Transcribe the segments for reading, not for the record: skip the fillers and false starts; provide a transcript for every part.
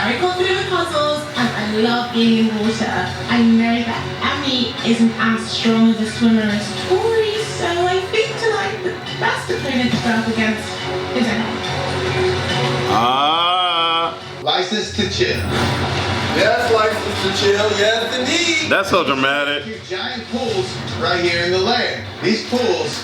very confident with puzzles, and I love being in water. I know that Amy isn't as strong of a swimmer as Tori, so I think tonight the best opponent to go up against is Amy. License to chill. Yes, license to chill. Yes, indeed. That's so dramatic. Giant pools right here in the land. These pools.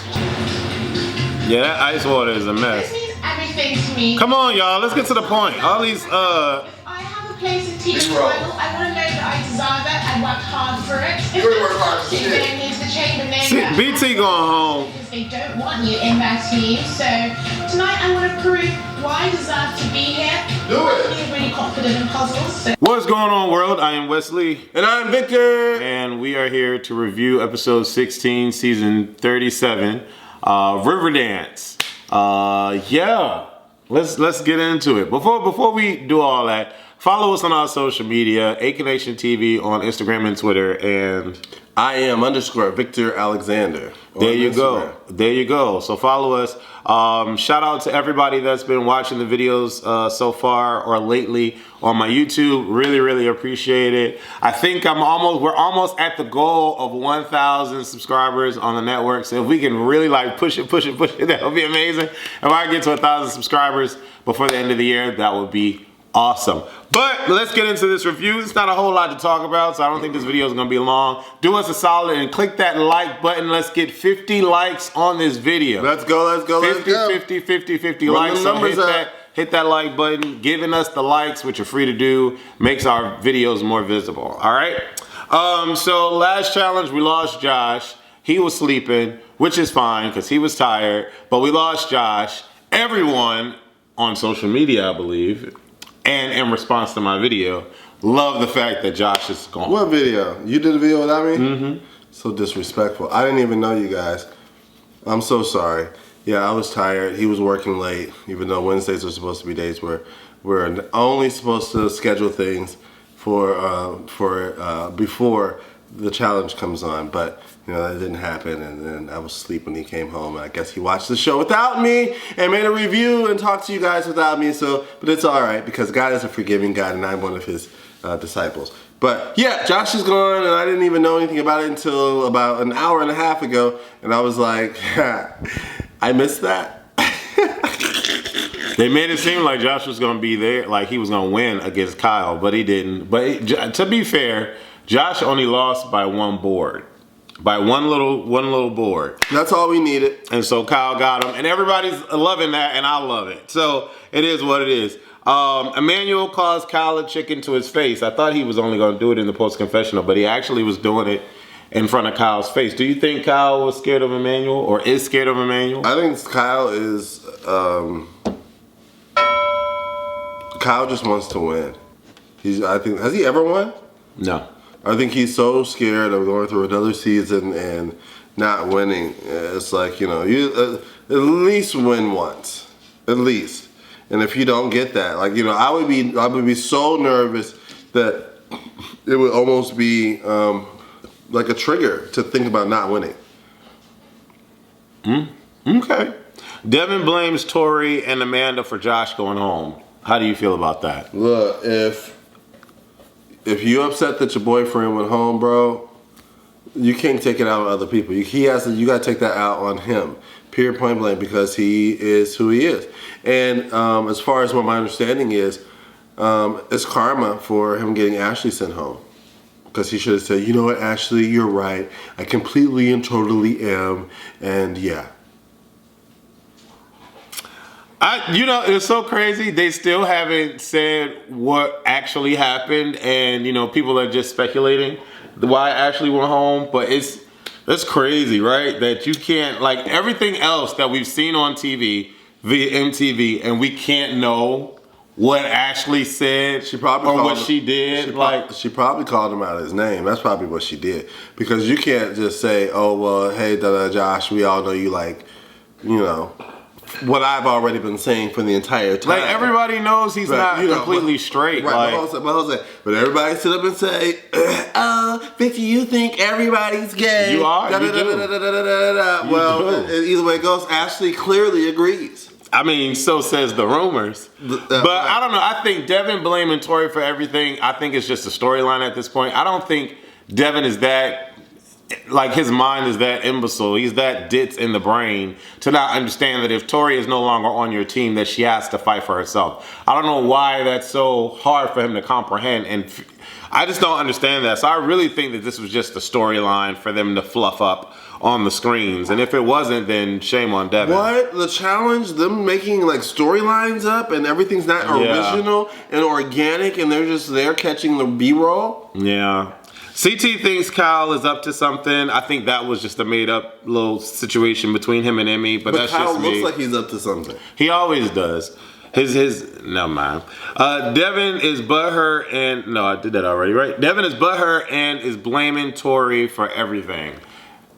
Yeah, that ice water is a mess. This means everything to me. Come on, y'all. Let's get to the point. All these, If I have a place in team final, I want to know that I deserve it. I worked hard for it. If You're working hard for you're shit. going into the chamber name see, BT going home. because they don't want you in their team. So tonight I want to prove why I deserve to be here. Do it. I'm really confident in puzzles. So What's going on, world? I am Wesley. And I'm Victor. And we are here to review episode 16, season 37, Riverdance. Yeah, let's get into it. Before we do all that, follow us on our social media, Nation TV on Instagram and Twitter, and I am _ Victor Alexander. there you go. There you go. So follow us. Shout out to everybody that's been watching the videos so far or lately on my YouTube. Really appreciate it. I think we're almost at the goal of 1,000 subscribers on the network. So if we can really like push it, that would be amazing. If I get to 1,000 subscribers before the end of the year, that would be awesome. But let's get into this review. It's not a whole lot to talk about, so I don't think this video is going to be long. Do us a solid and click that like button. Let's get 50 likes on this video. Let's go. 50 Run likes. the So numbers up. hit that like button. Giving us the likes, which are free to do, makes our videos more visible. All right. So last challenge, we lost Josh. He was sleeping, which is fine because he was tired. But we lost Josh. Everyone on social media, I believe, and in response to my video, love the fact that Josh is gone. What video? You did a video without me? Mm-hmm. So disrespectful. I didn't even know you guys. I'm so sorry. Yeah, I was tired. He was working late, even though Wednesdays are supposed to be days where we're only supposed to schedule things for before the challenge comes on. But you know, that didn't happen, and then I was asleep when he came home. And I guess he watched the show without me and made a review and talked to you guys without me. So, but it's all right because God is a forgiving God, and I'm one of His disciples. But yeah, Josh is gone, and I didn't even know anything about it until about an hour and a half ago, and I was like, I missed that. They made it seem like Josh was going to be there, like he was going to win against Kyle, but he didn't. But to be fair, Josh only lost by one board. By one little board. That's all we needed. And so Kyle got him, and everybody's loving that, and I love it. So it is what it is. Emmanuel calls Kyle a chicken to his face. I thought he was only going to do it in the post-confessional, but he actually was doing it in front of Kyle's face. Do you think Kyle was scared of Emmanuel, or is scared of Emmanuel? I think Kyle is, Kyle just wants to win. Has he ever won? No. I think he's so scared of going through another season and not winning. It's like, you know, you at least win once, at least. And if you don't get that, like, you know, I would be so nervous that it would almost be like a trigger to think about not winning. Okay. Devin blames Tori and Amanda for Josh going home. How do you feel about that? Look, if you upset that your boyfriend went home, bro, you can't take it out on other people. You got to take that out on him. Period, point blank, because he is who he is. And as far as what my understanding is, it's karma for him getting Ashley sent home. Because he should have said, you know what, Ashley, you're right. I completely and totally am. And yeah. You know, it's so crazy. They still haven't said what actually happened, and you know, people are just speculating why Ashley went home. But it's crazy, right? That you can't, like, everything else that we've seen on TV via MTV, and we can't know what Ashley said she probably or what she did. She probably called him out of his name. That's probably what she did. Because you can't just say, oh well, hey, Josh, we all know you, like, you know, what I've already been saying for the entire time. Like, everybody knows he's not completely straight. Right, like, but everybody sit up and say, oh, Victor, you think everybody's gay. You are. You do. Well, either way it goes, Ashley clearly agrees. I mean, so says the rumors. But I don't know. I think Devin blaming Tori for everything, I think it's just a storyline at this point. I don't think Devin is that, like, his mind is that imbecile. He's that ditz in the brain to not understand that if Tori is no longer on your team, that she has to fight for herself. I don't know why that's so hard for him to comprehend, and I just don't understand that. So I really think that this was just a storyline for them to fluff up on the screens, and if it wasn't, then shame on Devin. What? The challenge? Them making like storylines up and everything's not original and organic, and they're just there catching the B-roll? Yeah. CT thinks Kyle is up to something. I think that was just a made-up little situation between him and Emmy, but that's Kyle just me. looks like he's up to something. He always does. Never mind. Devin is butthurt and, no, I did that already, right? Devin is butthurt and is blaming Tori for everything.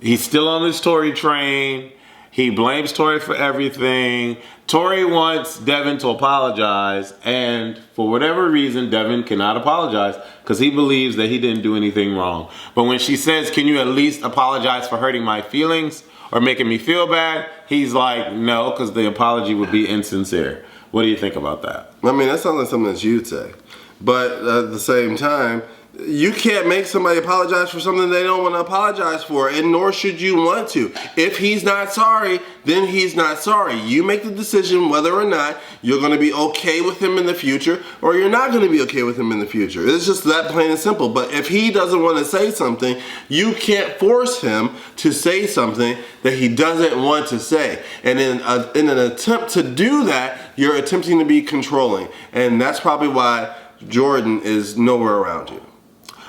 He's still on this Tori train. He blames Tori for everything. Tori wants Devin to apologize, and for whatever reason, Devin cannot apologize because he believes that he didn't do anything wrong. But when she says, can you at least apologize for hurting my feelings or making me feel bad? He's like, no, because the apology would be insincere. What do you think about that? I mean, that sounds like something that you'd say. But at the same time, you can't make somebody apologize for something they don't want to apologize for, and nor should you want to. If he's not sorry, then he's not sorry. You make the decision whether or not you're going to be okay with him in the future, or you're not going to be okay with him in the future. It's just that plain and simple. But if he doesn't want to say something, you can't force him to say something that he doesn't want to say. And in an attempt to do that, you're attempting to be controlling. And that's probably why Jordan is nowhere around you.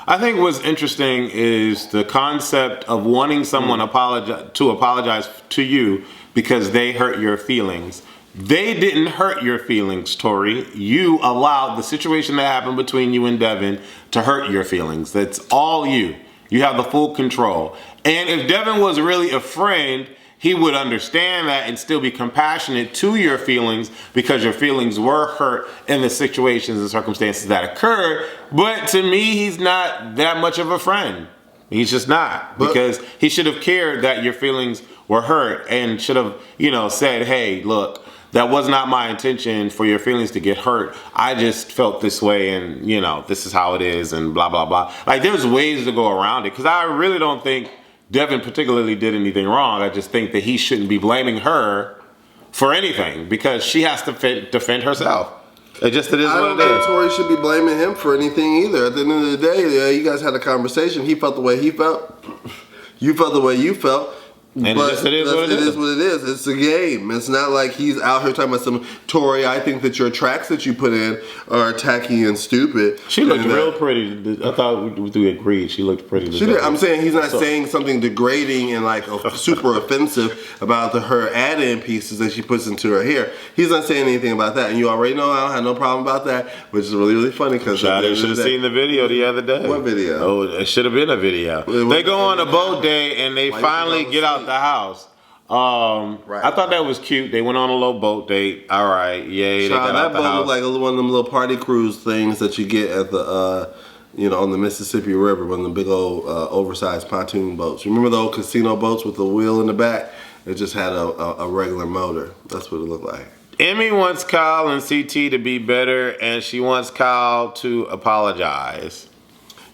I think what's interesting is the concept of wanting someone to apologize to you because they hurt your feelings. They didn't hurt your feelings, Tori. You allowed the situation that happened between you and Devin to hurt your feelings. That's all you. You have the full control. And if Devin was really a friend, he would understand that and still be compassionate to your feelings because your feelings were hurt in the situations and circumstances that occurred. But to me, he's not that much of a friend. He's just not. Because he should have cared that your feelings were hurt and should have, said, hey, look, that was not my intention for your feelings to get hurt. I just felt this way and, this is how it is and blah, blah, blah. Like, there's ways to go around it because I really don't think Devin particularly did anything wrong. I just think that he shouldn't be blaming her for anything because she has to defend herself. It is what it is. I don't think Tori should be blaming him for anything either. At the end of the day, you guys had a conversation. He felt the way he felt. You felt the way you felt. And but it is what it is. It is what it is. It's a game. It's not like he's out here talking about some, Tori, I think that your tracks that you put in are tacky and stupid. She looked real pretty. I thought we agreed. She looked pretty. She did. I'm saying he's not saying something degrading and like super offensive about her add-in pieces that she puts into her hair. He's not saying anything about that. And you already know I don't have no problem about that, which is really, really funny because you should have seen the video the other day. What video? Oh, it should have been a video. They go on a boat day and they finally get out the house. I thought that was cute. They went on a little boat date. All right, yay! They got out the house. That boat looked like one of them little party cruise things that you get at the, on the Mississippi River, one of the big old oversized pontoon boats. Remember the old casino boats with the wheel in the back? It just had a regular motor. That's what it looked like. Emmy wants Kyle and CT to be better, and she wants Kyle to apologize.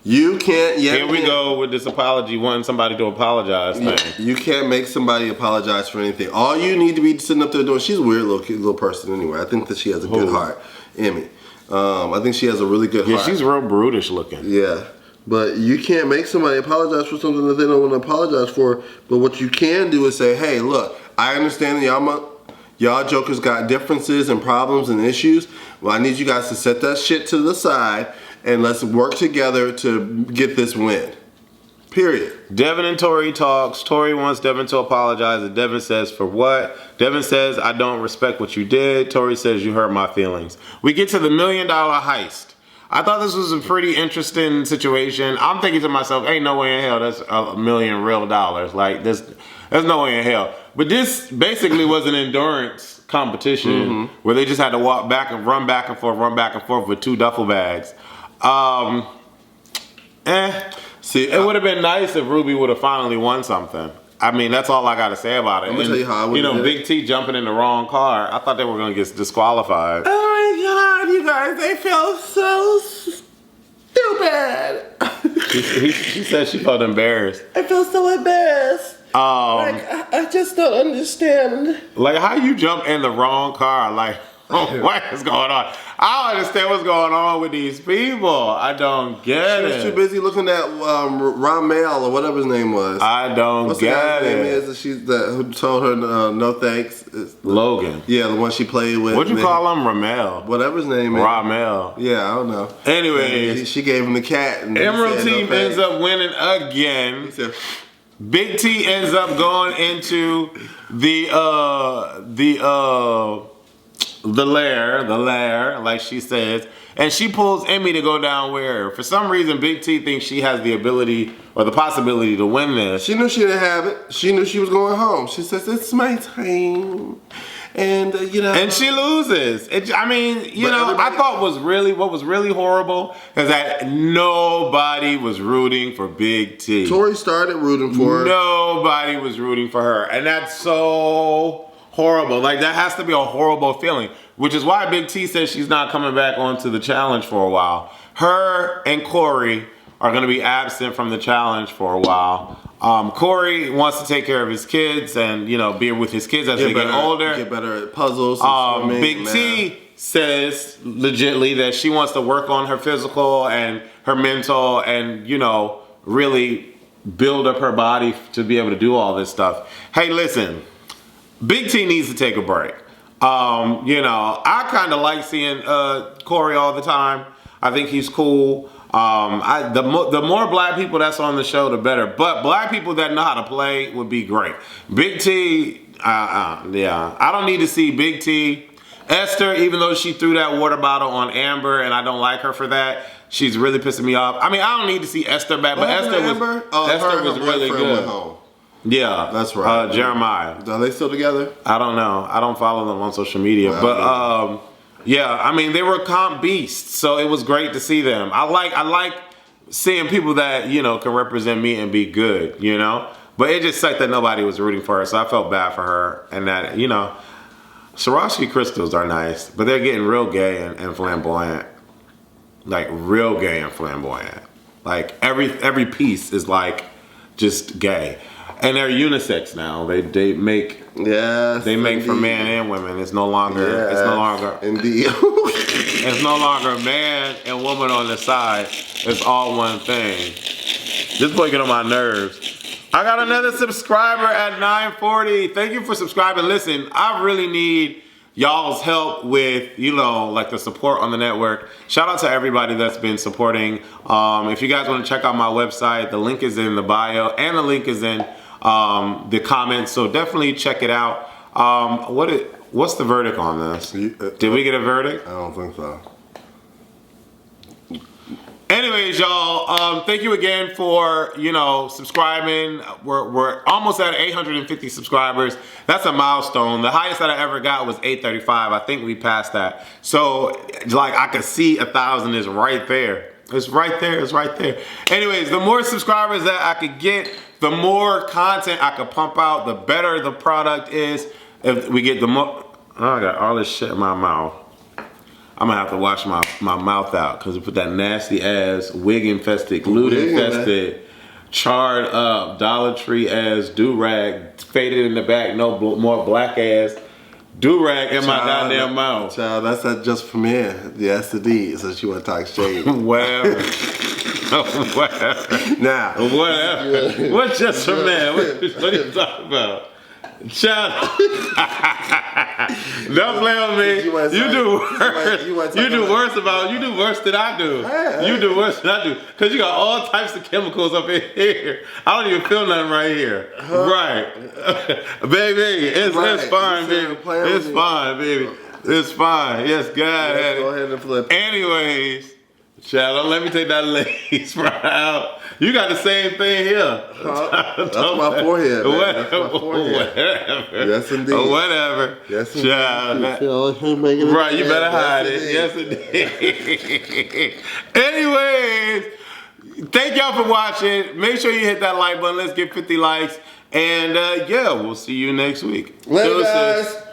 You can't. Here we go with this apology, wanting somebody to apologize thing. You can't make somebody apologize for anything. All you need to be sitting up there doing. She's a weird little person anyway. I think that she has a good heart, Emmy. I think she has a really good heart. Yeah, she's real brutish looking. Yeah, but you can't make somebody apologize for something that they don't want to apologize for. But what you can do is say, hey, look, I understand that y'all jokers got differences and problems and issues. Well, I need you guys to set that shit to the side and let's work together to get this win. Period. Devin and Tori talks. Tori wants Devin to apologize, and Devin says, for what? Devin says, I don't respect what you did. Tori says, you hurt my feelings. We get to the $1 million heist. I thought this was a pretty interesting situation. I'm thinking to myself, ain't no way in hell that's $1 million real dollars. Like, there's no way in hell. But this basically was an endurance competition where they just had to run back and forth with 2 duffel bags. See, it would have been nice if Ruby would have finally won something. I mean, that's all I got to say about it. I'm gonna tell you how I would. You know, Big T jumping in the wrong car. I thought they were gonna get disqualified. Oh my God, you guys! They feel so stupid. She said she felt embarrassed. I feel so embarrassed. I just don't understand. Like, how you jump in the wrong car? Like, what is going on? I don't understand what's going on with these people. I don't get it. She was too busy looking at Ramel or whatever his name was. I don't What's get the guy's it. name is? Who told her no thanks. Logan. Yeah, the one she played with. What'd you call him? Ramel. Whatever his name is. Ramel. Yeah, I don't know. Anyways, she gave him the cat. And Emerald said, team ends up winning again. He said, Big T ends up going into the lair, like she says, and she pulls Emmy to go down with her. For some reason, Big T thinks she has the ability or the possibility to win this. she knew she didn't have it. She knew she was going home. She says, "It's my time," and you know. And she loses. I mean, I thought what was really horrible is that nobody was rooting for Big T. Tori started rooting for her. Nobody was rooting for her, and that's so horrible. Like, that has to be a horrible feeling, which is why Big T says she's not coming back onto the challenge for a while. Her and Corey are going to be absent from the challenge for a while. Corey wants to take care of his kids and, be with his kids as they get older. Get better at puzzles. Big T says legitly that she wants to work on her physical and her mental and, really build up her body to be able to do all this stuff. Hey, listen, Big T needs to take a break. I kind of like seeing Corey all the time. I think he's cool. The more black people that's on the show, the better. But black people that know how to play would be great. Big T, I don't need to see Big T. Esther, even though she threw that water bottle on Amber, and I don't like her for that, she's really pissing me off. I mean, I don't need to see Esther back, but Esther was really good. Yeah, that's right. Jeremiah. Are they still together? I don't know. I don't follow them on social media, but I mean, they were comp beasts, so it was great to see them. I like seeing people that can represent me and be good, But it just sucked that nobody was rooting for her, so I felt bad for her, and that Swarovski crystals are nice, but they're getting real gay and flamboyant, like real gay and flamboyant. Like every piece is like just gay. And they're unisex now. They make for men and women. It's no longer indeed. It's no longer man and woman on the side. It's all one thing. This boy get on my nerves. I got another subscriber at 940. Thank you for subscribing. Listen, I really need y'all's help with, like the support on the network. Shout out to everybody that's been supporting. If you guys want to check out my website, the link is in the bio and the link is in the comments, so definitely check it out. What's the verdict on this? Did we get a verdict? I don't think so. Anyways, y'all, thank you again for subscribing. We're almost at 850 subscribers. That's a milestone. The highest that I ever got was 835. I think we passed that. So like I could see 1,000 is right there. It's right there. It's right there. Anyways, the more subscribers that I could get, the more content I could pump out, the better the product is. If we get the more, I got all this shit in my mouth. I'm gonna have to wash my mouth out because we put that nasty ass wig infested, glute infested, charred up, Dollar Tree ass do-rag, faded in the back, no more black ass do-rag in my goddamn mouth. Child, that's not just for men. That's the D, so you want to talk shade. Whatever. Whatever. Now. Whatever. What's just for men? What are you talking about? Child. Don't play on me. You do worse. You do worse than I do. You do worse than I do. Because you got all types of chemicals up in here. I don't even feel nothing right here. Right. Baby, it's fine, baby. It's fine, baby. It's fine. Yes, God. Go ahead and flip. Anyways, child, don't let me take that lace right out. You got the same thing here. That's my forehead, man. That's my forehead. Whatever. Yes, indeed. Whatever. Yes, indeed. Child, right, you better hide it. Yes, indeed. Anyways, thank y'all for watching. Make sure you hit that like button. Let's get 50 likes. And yeah, we'll see you next week. Later, Deuces. guys.